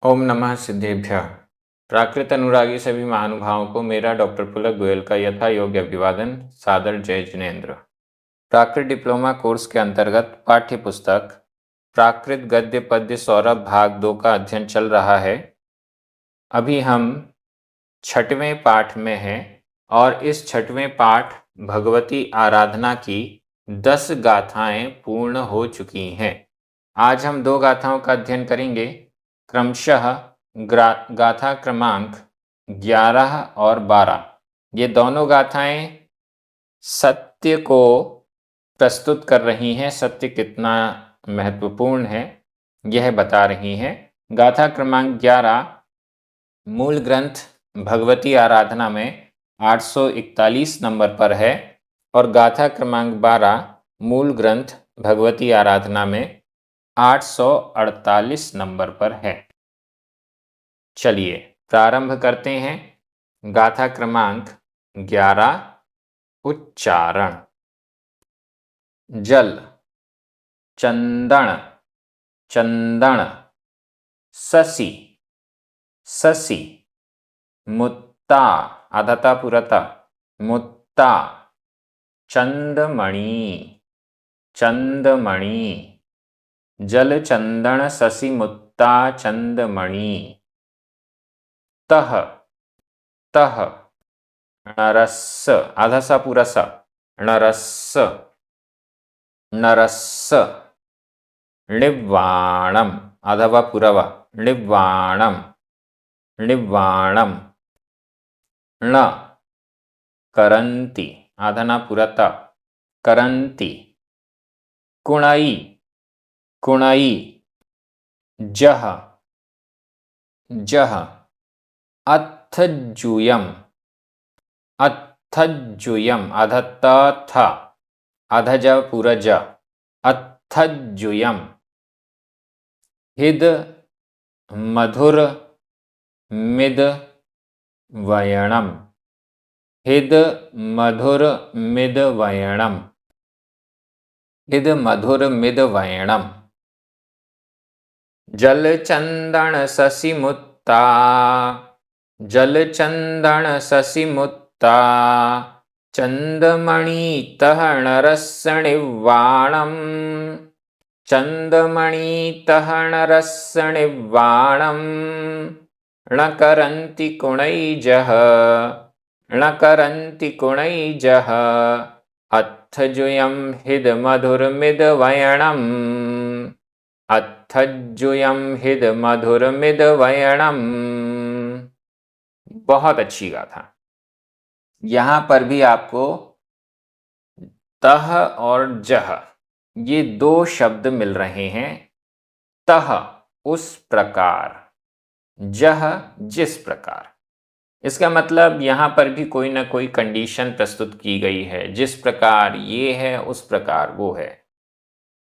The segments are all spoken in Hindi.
ओम नमः सिद्धेभ्यः। प्राकृत अनुरागी सभी महानुभावों को मेरा डॉक्टर पुलक गोयल का यथा योग्य अभिवादन, सादर जय जिनेन्द्र। प्राकृत डिप्लोमा कोर्स के अंतर्गत पाठ्य पुस्तक प्राकृत गद्य पद्य सौरभ भाग 2 का अध्ययन चल रहा है। अभी हम 6वें पाठ में हैं और इस 6वें पाठ भगवती आराधना की 10 गाथाएं पूर्ण हो चुकी हैं। आज हम 2 गाथाओं का अध्ययन करेंगे, क्रमशः गाथा क्रमांक 11 और 12। ये दोनों गाथाएं सत्य को प्रस्तुत कर रही हैं। सत्य कितना महत्वपूर्ण है यह बता रही हैं। गाथा क्रमांक 11 मूल ग्रंथ भगवती आराधना में 841 नंबर पर है और गाथा क्रमांक 12 मूल ग्रंथ भगवती आराधना में 848 नंबर पर है। चलिए प्रारंभ करते हैं। गाथा क्रमांक 11 उच्चारण। जल, चंदन, चंदन, शशि, शशि, मुत्ता, आधता पुरता, मुत्ता, चंदमणि, चंदमणि, जल चंदन शशि मुत्ता चंदमणि, तह, तह, नरस्स, आधा सा पूरा सा, नरस्स, नरस्स, निवाणम, आधा वा पूरा वा, निवाणम, निवाणम, ण, करंती, आधा ना पूरा ता, करंती, कुणई, कुणई, जह, जह, अत्थजुयम, अत्थजुयम, आधा त था, आधा ज पूरा ज, अत्थजुयम, हिद, मधुर, मिद, वयणम, हिद, मधुर, मिद, वयणम, हिद, मधुर, मिद, वयणम, जल चंदन शशि मुत्ता, जल चंदन शशि मुत्ता, चंदमणि तह नरस्स निवाणम, चंदमणि तह नरस्स निवाणम, णकरन्ति कुणैजः, णकरन्ति कुणैजः, अत्थजुयं हिद मधुर मिद वयणम, अत्थजुयं हिद मधुर मिद वयणम। बहुत अच्छी गाथा। यहां पर भी आपको तह और जह ये 2 शब्द मिल रहे हैं। तह उस प्रकार, जह जिस प्रकार। इसका मतलब यहां पर भी कोई ना कोई कंडीशन प्रस्तुत की गई है। जिस प्रकार ये है उस प्रकार वो है।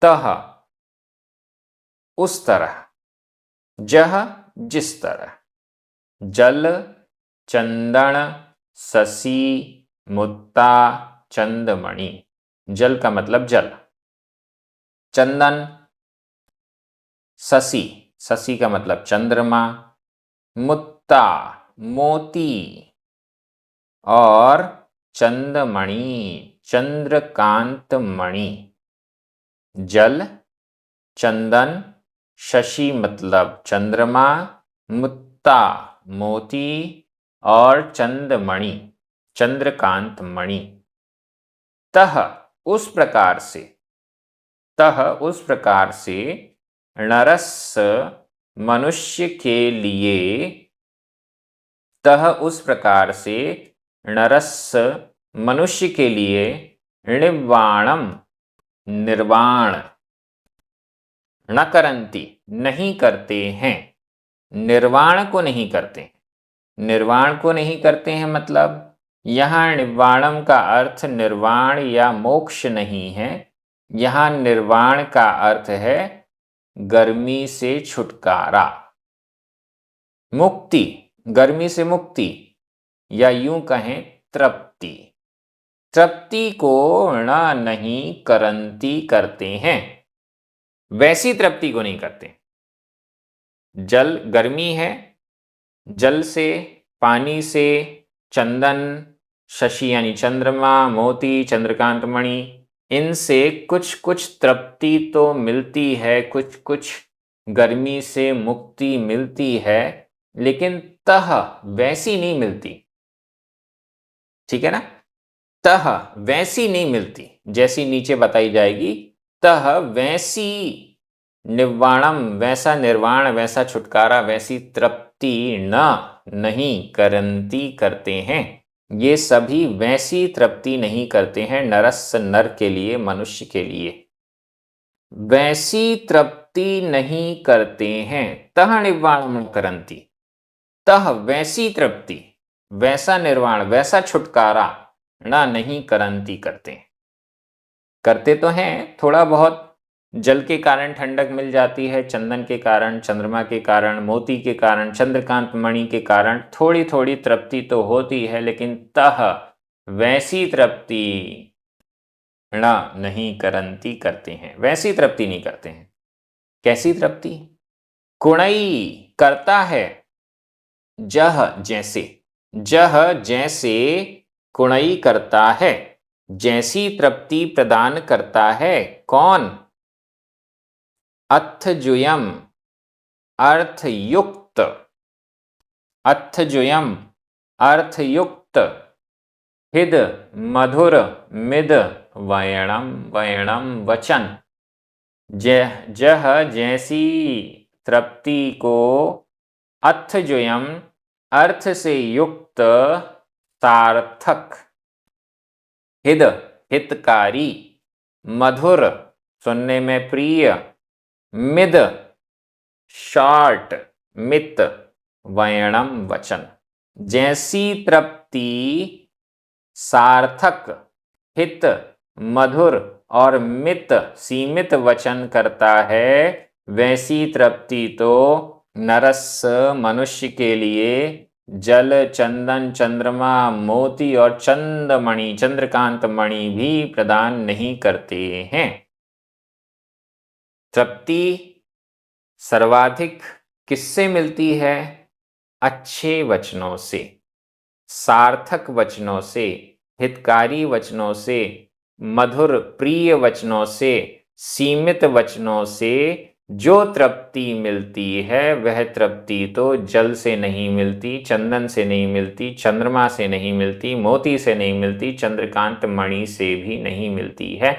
तह उस तरह, जह जिस तरह। जल, चंदन, शशि, मुत्ता, चंदमणि। जल का मतलब जल, चंदन, शशि, शशि का मतलब चंद्रमा, मुत्ता मोती और चंदमणि चंद्रकांत मणि। जल, चंदन, शशि मतलब चंद्रमा, मुत्ता मोती और चंदमणि चंद्रकांत मणि। तह उस प्रकार से, तह उस प्रकार से, नरस्स मनुष्य के लिए, तह उस प्रकार से, नरस्स मनुष्य के लिए, निर्वाणम निर्वाण, न करंती नहीं करते हैं, निर्वाण को नहीं करते। निर्वाण को नहीं करते हैं मतलब यहाँ निर्वाणम का अर्थ निर्वाण या मोक्ष नहीं है। यहाँ निर्वाण का अर्थ है गर्मी से छुटकारा, मुक्ति, गर्मी से मुक्ति, या यूं कहें तृप्ति। तृप्ति को न नहीं करंती करते हैं, वैसी तृप्ति को नहीं करते। जल गर्मी है, जल से, पानी से, चंदन, शशि यानी चंद्रमा, मोती, चंद्रकांत मणि, इनसे कुछ कुछ तृप्ति तो मिलती है, कुछ कुछ गर्मी से मुक्ति मिलती है, लेकिन तह वैसी नहीं मिलती। ठीक है ना? तह वैसी नहीं मिलती जैसी नीचे बताई जाएगी। तह वैसी निर्वाणम, वैसा निर्वाण, वैसा छुटकारा, वैसी तृप्ति न नहीं करंती करते हैं। ये सभी वैसी तृप्ति नहीं करते हैं नरस नर के लिए, मनुष्य के लिए। वैसी तृप्ति नहीं करते हैं। तह निर्वाणम करंती, तह वैसी तृप्ति, वैसा निर्वाण, वैसा छुटकारा ना नहीं करंती करते हैं। करते तो हैं, थोड़ा बहुत जल के कारण ठंडक मिल जाती है, चंदन के कारण, चंद्रमा के कारण, मोती के कारण, चंद्रकांत मणि के कारण थोड़ी थोड़ी तृप्ति तो होती है, लेकिन तह वैसी तृप्ति ना नहीं करंती करते हैं, वैसी तृप्ति नहीं करते हैं। कैसी तृप्ति? कुणई करता है, जह जैसे, जह जैसे कुणई करता है, जैसी तृप्ति प्रदान करता है। कौन? अर्थजुयम, अर्थयुक्त, अर्थजुयम अर्थयुक्त, हिद मधुर मिद वयणम, वयणम वचन। जह जैसी तृप्ति को, अर्थजुयम अर्थ से युक्त, सार्थक, हिद हितकारी, मधुर सुनने में प्रिय, मिद शॉर्ट मित, वयणम वचन। जैसी तृप्ति सार्थक, हित, मधुर और मित सीमित वचन करता है, वैसी तृप्ति तो नरस मनुष्य के लिए जल, चंदन, चंद्रमा, मोती और चंद्रमणि, चंद्रकांत मणि भी प्रदान नहीं करते हैं। तृप्ति सर्वाधिक किससे मिलती है? अच्छे वचनों से, सार्थक वचनों से, हितकारी वचनों से, मधुर प्रिय वचनों से, सीमित वचनों से जो तृप्ति मिलती है, वह तृप्ति तो जल से नहीं मिलती, चंदन से नहीं मिलती, चंद्रमा से नहीं मिलती, मोती से नहीं मिलती, चंद्रकांत मणि से भी नहीं मिलती है।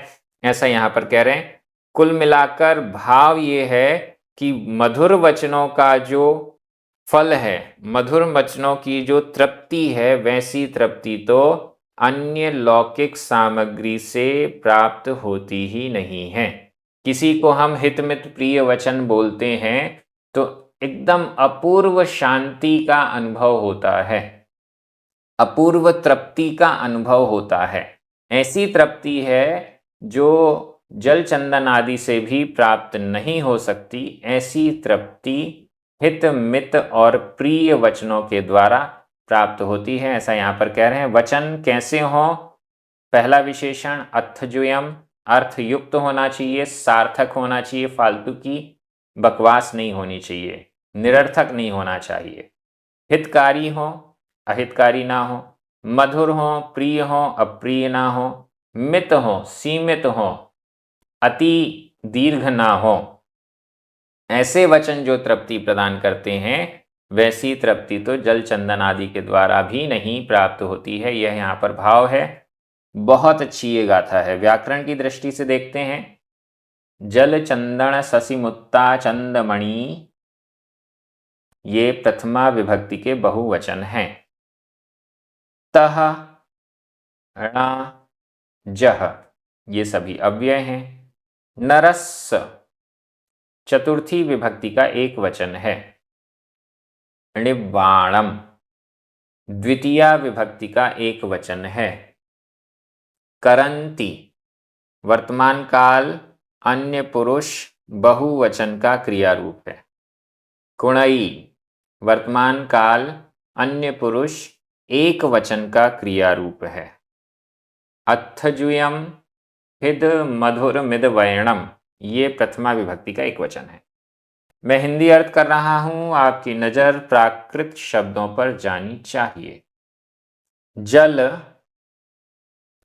ऐसा यहाँ पर कह रहे हैं। कुल मिलाकर भाव ये है कि मधुर वचनों का जो फल है, मधुर वचनों की जो तृप्ति है, वैसी तृप्ति तो अन्य लौकिक सामग्री से प्राप्त होती ही नहीं है। किसी को हम हितमित प्रिय वचन बोलते हैं तो एकदम अपूर्व शांति का अनुभव होता है, अपूर्व तृप्ति का अनुभव होता है। ऐसी तृप्ति है जो जल, चंदन आदि से भी प्राप्त नहीं हो सकती। ऐसी तृप्ति हित, मित और प्रिय वचनों के द्वारा प्राप्त होती है। ऐसा यहाँ पर कह रहे हैं। वचन कैसे हो? पहला विशेषण अर्थजुयम, अर्थयुक्त होना चाहिए, सार्थक होना चाहिए, फालतू की बकवास नहीं होनी चाहिए, निरर्थक नहीं होना चाहिए। हितकारी हो, अहितकारी ना हो, मधुर हो, प्रिय हो, अप्रिय ना हो, मित हो, सीमित हो, अति दीर्घ ना हो। ऐसे वचन जो तृप्ति प्रदान करते हैं, वैसी तृप्ति तो जल, चंदन आदि के द्वारा भी नहीं प्राप्त होती है। यह यहाँ पर भाव है। बहुत अच्छी ये गाथा है। व्याकरण की दृष्टि से देखते हैं। जल, चंदन, शशि, मुत्ता, चंदमणि, ये प्रथमा विभक्ति के बहुवचन हैं। तह, ण, जह, ये सभी अव्यय हैं। नरस चतुर्थी विभक्ति का एक वचन है। णिवाणम द्वितीया विभक्ति का एक वचन है। करंती वर्तमान काल अन्य पुरुष बहुवचन का क्रिया रूप है। कुणई वर्तमान काल अन्य पुरुष एक वचन का क्रिया रूप है। अर्थजुयम हिद, मधुर, मिद, वयणम, ये प्रथमा विभक्ति का एक वचन है। मैं हिंदी अर्थ कर रहा हूं, आपकी नजर प्राकृत शब्दों पर जानी चाहिए। जल,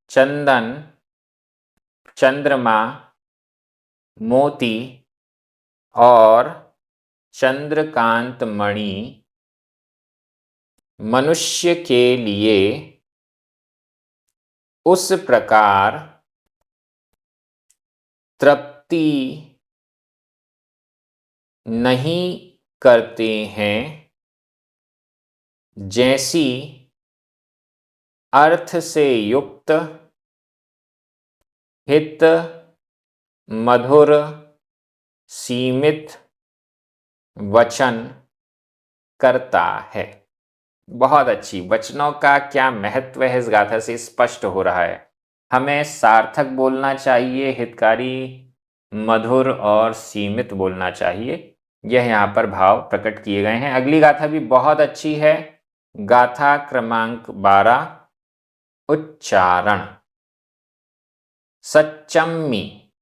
चंदन, चंद्रमा, मोती और चंद्रकांत मणि मनुष्य के लिए उस प्रकार तृप्ति नहीं करते हैं जैसी अर्थ से युक्त हित मधुर सीमित वचन करता है। बहुत अच्छी। वचनों का क्या महत्व है इस गाथा से स्पष्ट हो रहा है। हमें सार्थक बोलना चाहिए, हितकारी, मधुर और सीमित बोलना चाहिए। यह यहाँ पर भाव प्रकट किए गए हैं। अगली गाथा भी बहुत अच्छी है। गाथा क्रमांक 12, उच्चारण। सच्चम्मी,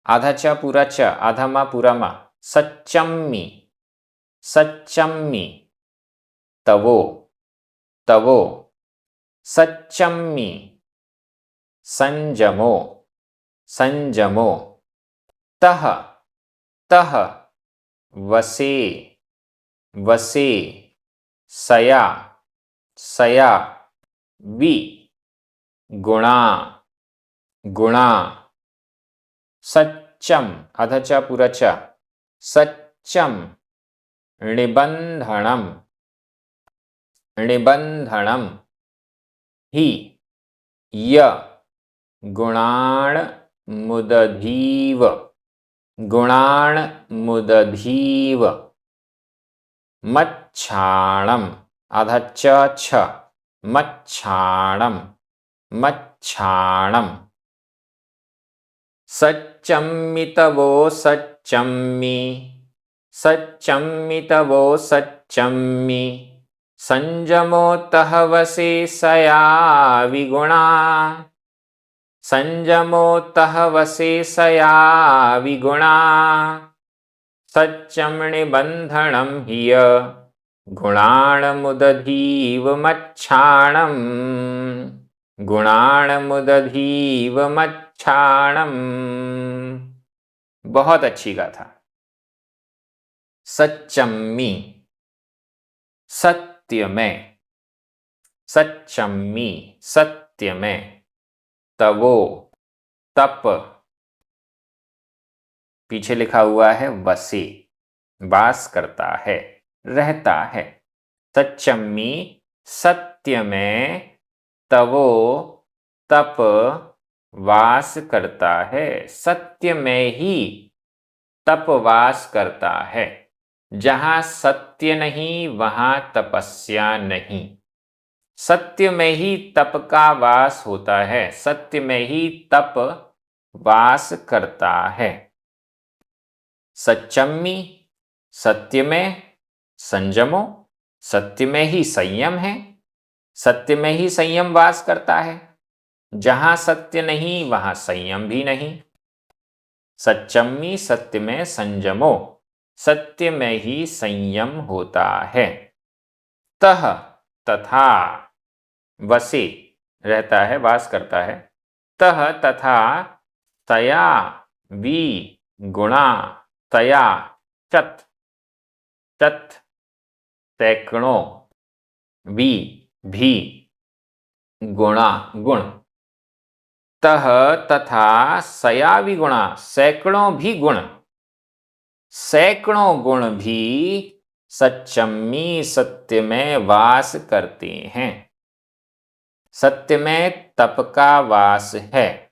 आधा च पूरा च, आधा मा पूरा मा। सच्चम्मी, सच्चम्मी, तवो, तवो। सच्चम्मी, संजमो, संजमो। तह, तह, वसे, वसे। सया, सया। वि, गुणा, गुणा। सच्चम, आधा च पूरा च। सच्चम, निबंधनम, निबंधनम। हि, य, गुणाण मुदधीव, गुणाण मुदधीव। मच्छाणम, आधा च छ। मच्छाणम, मच्छाणम। सच्चम्मितवो सच्चम्मि, सच्चम्मितवो सच्चम्मि। संजमोतः वसे सया विगुणा, संजमोतः वसे सया विगुणा। सच्चं निबन्धनं हि गुणाणमुदधीव मच्छाणम्, गुणाणमुदधीव मच्छाणम्। बहुत अच्छी गाथा। सच्चम्मी, सत्य में, सच्चम्मी, सत्य में। तवो, तप, पीछे लिखा हुआ है वसे, वास करता है, रहता है। सच्चम्मी, सत्य में। तवो, तप, वास करता है। सत्य में ही तप वास करता है। जहां सत्य नहीं वहां तपस्या नहीं। सत्य में ही तप का वास होता है। सत्य में ही तप वास करता है। सच्चम्मी, सत्य में। संजमो, सत्य में ही संयम है। सत्य में ही संयम वास करता है। जहां सत्य नहीं वहां संयम भी नहीं। सच्चम्मी, सत्य में संजमो, सत्य में ही संयम होता है। तह, तथा, वसे, रहता है, वास करता है। तह, तथा। तया, वि, गुणा। तया, चत, चत, सैकड़ों। वि, भी, गुणा, गुण। तह, तथा, सया विगुणा, सैकड़ों भी गुण। सैकड़ों गुण भी सच्चम्मी, सत्य में वास करते हैं। सत्य में तप का वास है।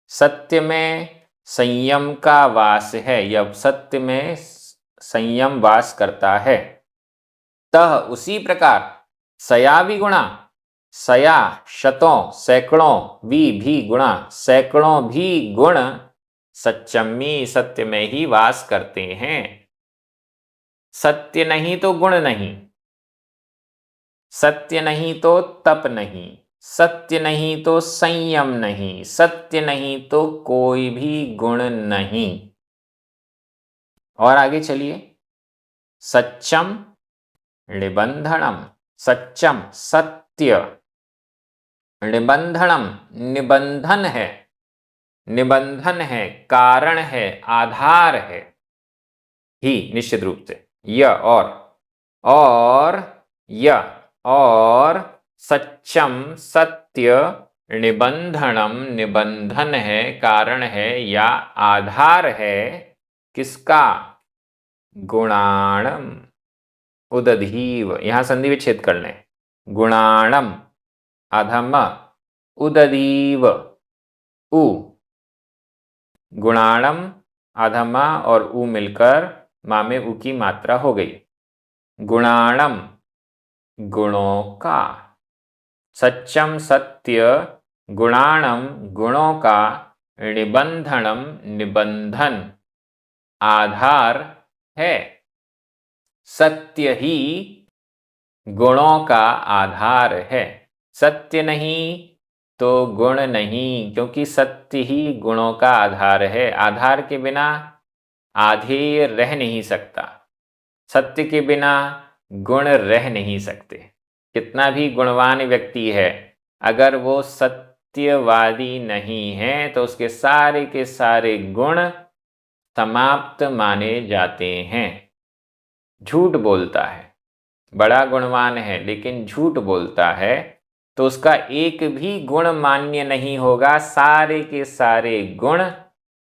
सत्य में संयम का वास है, या सत्य में संयम वास करता है। तह, उसी प्रकार। सया विगुणा, सया शतों, सैकड़ों। वि, भी गुणा, सैकड़ों भी गुण सच्चम्मी, सत्य में ही वास करते हैं। सत्य नहीं तो गुण नहीं, सत्य नहीं तो तप नहीं, सत्य नहीं तो संयम नहीं, सत्य नहीं तो कोई भी गुण नहीं। और आगे चलिए, सच्चम निबंधनम, सच्चम सत्य, निबंधनम निबंधन है, निबंधन है, कारण है, आधार है, ही निश्चित रूप से, य और य और सच्चम सत्य, निबंधनम निबंधन है, कारण है या आधार है, किसका? गुणाणम, उदधीव, यहां संधि विच्छेद कर लें, गुणाणम अधम उदधीव, उ, गुणाणम अधमा और उ मिलकर मा में उ की मात्रा हो गई, गुणाणम गुणों का, सच्चम सत्य गुणाणम गुणों का, निबंधनम निबंधन आधार है, सत्य ही गुणों का आधार है, सत्य नहीं तो गुण नहीं, क्योंकि सत्य ही गुणों का आधार है, आधार के बिना आधेय रह नहीं सकता, सत्य के बिना गुण रह नहीं सकते, कितना भी गुणवान व्यक्ति है, अगर वो सत्यवादी नहीं है तो उसके सारे के सारे गुण समाप्त माने जाते हैं। झूठ बोलता है, बड़ा गुणवान है लेकिन झूठ बोलता है तो उसका एक भी गुण मान्य नहीं होगा, सारे के सारे गुण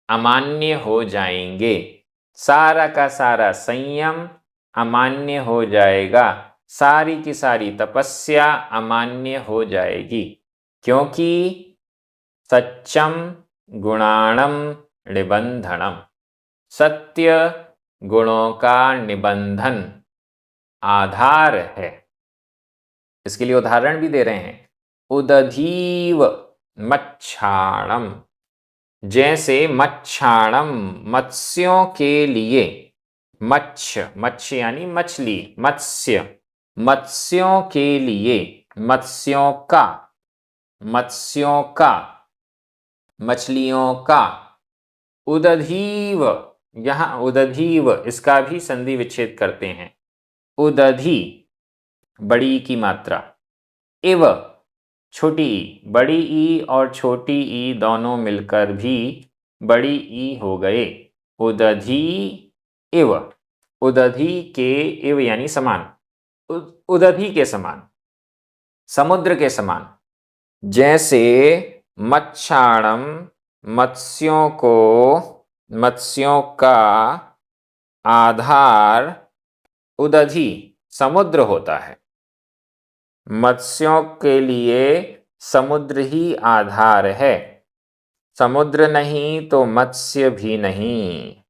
अमान्य हो जाएंगे, सारा का सारा संयम अमान्य हो जाएगा, सारी की सारी तपस्या अमान्य हो जाएगी, क्योंकि सच्चम गुणाणम निबंधनम, सत्य गुणों का निबंधन आधार है। इसके लिए उदाहरण भी दे रहे हैं, उदधीव मच्छाणम, जैसे मच्छाणम मत्स्यों के लिए, मत्स्य यानी मछली, मत्स्य मत्स्यों के लिए, मत्स्यों का मछलियों का, उदधीव, यहां उदधीव इसका भी संधि विच्छेद करते हैं, उदधि बड़ी की मात्रा, इव छोटी ई, बड़ी ई और छोटी ई दोनों मिलकर भी बड़ी ई हो गए, उदधि इव, उदधि के इव यानी समान, उदधि के समान, समुद्र के समान, जैसे मच्छाणम मत्स्यों का आधार उदधि समुद्र होता है, मत्स्यों के लिए समुद्र ही आधार है, समुद्र नहीं तो मत्स्य भी नहीं,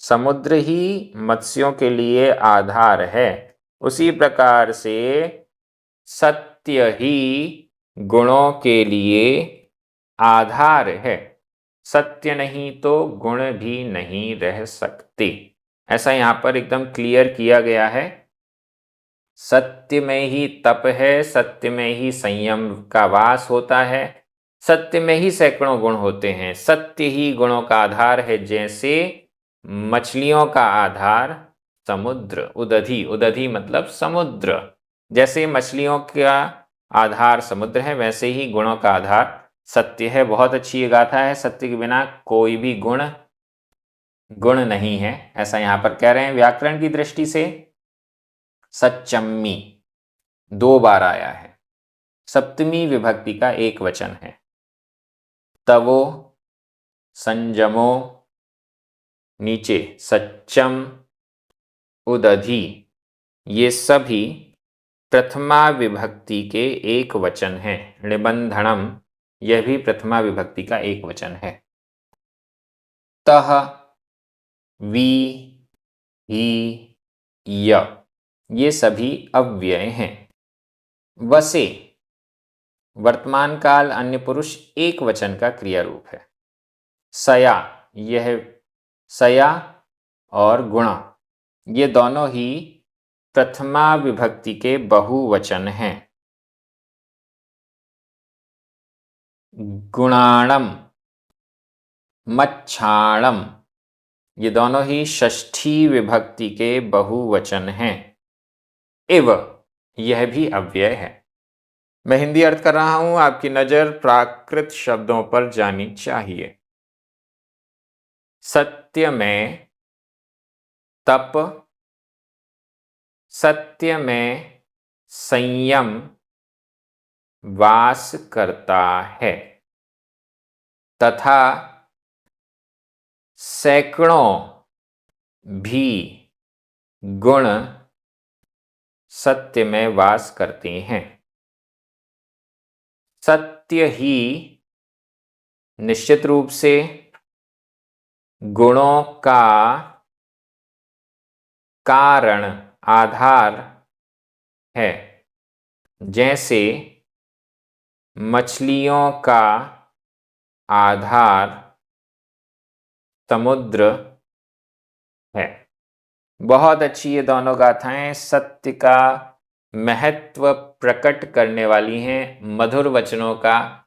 समुद्र ही मत्स्यों के लिए आधार है, उसी प्रकार से सत्य ही गुणों के लिए आधार है, सत्य नहीं तो गुण भी नहीं रह सकते, ऐसा यहाँ पर एकदम क्लियर किया गया है। सत्य में ही तप है, सत्य में ही संयम का वास होता है, सत्य में ही सैकड़ों गुण होते हैं, सत्य ही गुणों का आधार है, जैसे मछलियों का आधार समुद्र, उदधि मतलब समुद्र, जैसे मछलियों का आधार समुद्र है वैसे ही गुणों का आधार सत्य है। बहुत अच्छी ये गाथा है, सत्य के बिना कोई भी गुण नहीं है, ऐसा यहां पर कह रहे हैं। व्याकरण की दृष्टि से सच्चम्मी 2 बार आया है, सप्तमी विभक्ति का एक वचन है, तवो संजमो, नीचे सच्चम उदधि, ये सभी प्रथमा विभक्ति के एक वचन हैं, निबंधनम यह भी प्रथमा विभक्ति का एक वचन है, तह वी ही य ये सभी अव्यय हैं, वसे वर्तमान काल अन्य पुरुष एक वचन का क्रिया रूप है, सया यह सया और गुणा ये दोनों ही प्रथमा विभक्ति के बहुवचन हैं, गुणाणम मच्छाणम ये दोनों ही षष्ठी विभक्ति के बहुवचन हैं। एव यह भी अव्यय है। मैं हिंदी अर्थ कर रहा हूं, आपकी नजर प्राकृत शब्दों पर जानी चाहिए। सत्य में तप, सत्य में संयम वास करता है तथा सैकड़ों भी गुण सत्य में वास करते हैं। सत्य ही निश्चित रूप से गुणों का कारण, आधार है। जैसे मछलियों का आधार समुद्र है। बहुत अच्छी ये दोनों गाथाएं सत्य का महत्व प्रकट करने वाली हैं, मधुर वचनों का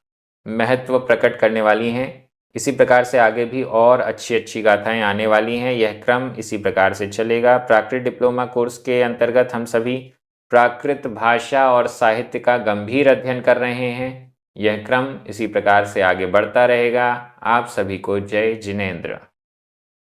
महत्व प्रकट करने वाली हैं। इसी प्रकार से आगे भी और अच्छी अच्छी गाथाएं आने वाली हैं। यह क्रम इसी प्रकार से चलेगा। प्राकृत डिप्लोमा कोर्स के अंतर्गत हम सभी प्राकृत भाषा और साहित्य का गंभीर अध्ययन कर रहे हैं। यह क्रम इसी प्रकार से आगे बढ़ता रहेगा। आप सभी को जय जिनेंद्र।